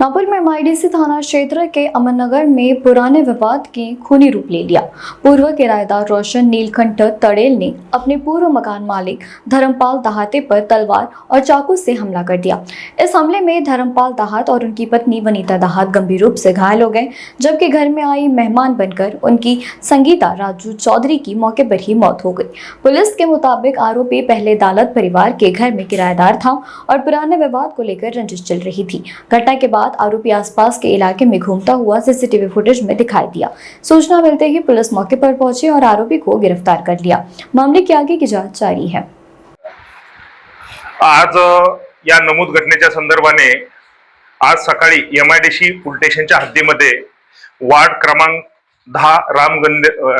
नागपुर में एमआईडीसी थाना क्षेत्र के अमरनगर में पुराने विवाद की खूनी रूप ले लिया। पूर्व किराएदार रोशन नीलकंठ तड़ेल ने अपने पूर्व मकान मालिक धर्मपाल दाहते पर तलवार और चाकू से हमला कर दिया। इस हमले में धर्मपाल दाहत और उनकी पत्नी वनीता दाहत गंभीर रूप से घायल हो गए, जबकि घर में आई मेहमान बनकर उनकी संगीता राजू चौधरी की मौके पर ही मौत हो गई। पुलिस के मुताबिक आरोपी पहले दालत परिवार के घर में किराएदार था और पुराने विवाद को लेकर रंजिश चल रही थी। घटना के बाद आरोपी आसपास के इलाके में घूमता हुआ सीसीटीवी फुटेज में दिखाई दिया। सूचना मिलते ही पुलिस मौके पर पहुंची और आरोपी को गिरफ्तार कर लिया। मामले की आगे की जांच जारी है। आज या नमूद घटनेच्या संदर्भाने आज सकाळी एमआयडीसी पोलीस स्टेशनच्या हद्दीमध्ये वार्ड क्रमांक 10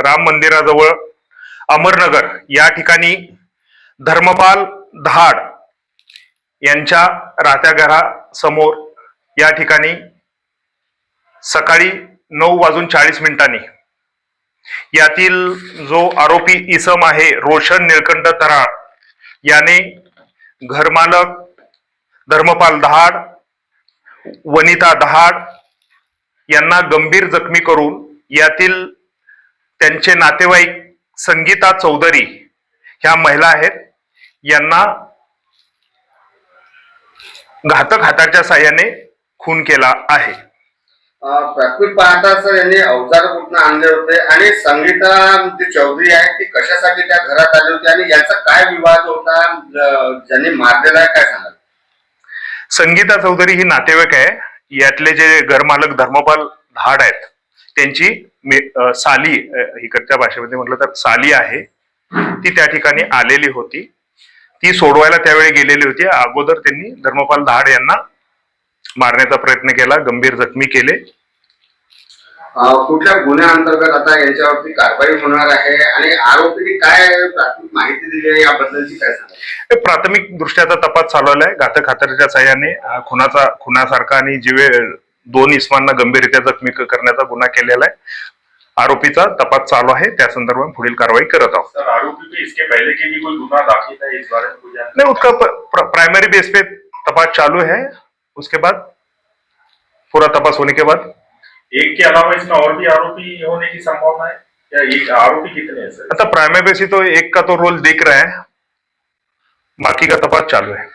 राम मंदिराजवळ अमरनगर या ठिकाणी धर्मपाल दहाड यांच्या राहत्या घरासमोर या ठिकाणी सकाळी 9:40 यातील जो आरोपी इसम आहे रोशन नीलकंठ तराळ याने घरमालक धर्मपाल दहाड, वनिता दहाड यांना गंभीर जखमी करून यातील त्यांचे नातेवाईक संगीता चौधरी ह्या महिला आहेत यांना घातक हाताच्या साह्याने खून केला आहे। प्राथमिक पाहता सर यांनी अवजार कुठून आणले होते आणि संगीता जी चौधरी आहे ती कशासाठी त्या घरात आली होती आणि याचा काय विवाद होता, ज्यांनी मारलेला आहे काय सांगाल? संगीता चौधरी ही नातेवाईक आहे। यातले जे घरमालक धर्मपाल दहाड आहेत त्यांची साली, इकडच्या भाषेमध्ये म्हटलं तर साली आहे, ती त्या ठिकाणी आलेली होती। ती सोडवायला त्यावेळी गेलेली होती। अगोदर त्यांनी धर्मपाल दहाड यांना मारण्याचा प्रयत्न केला, गंभीर जखमी केले। कुठल्या गुन्ह्याअंतर्गत आता यांच्यावरती कारवाई होणार आहे आणि आरोपीने काय प्राथमिक माहिती दिली आहे याबद्दलची काय सांगाल? प्राथमिक दृष्ट्याचा तपास चालवला आहे। घातक हाताच्या साह्याने खुनासारखा आणि जीवे 2 इसमांना गंभीररित्या जखमी करण्याचा गुन्हा केलेला आहे। आरोपीचा तपास चालू आहे, त्या संदर्भात पुढील कारवाई करत आहोत। सर, आरोपी पे इसके पहले के भी कोई गुना दाखिल है इस बारे में कुछ जानकारी? नहीं, उसका प्राइमरी बेस पे तपास चालू है। उसके बाद पूरा तपास होने के बाद एक के अलावा इसमें और भी आरोपी होने की संभावना है या एक आरोपी कितने हैं सर? प्राइमरी बेस तो एक का तो रोल दिख रहा है, बाकी का तपास चालू है।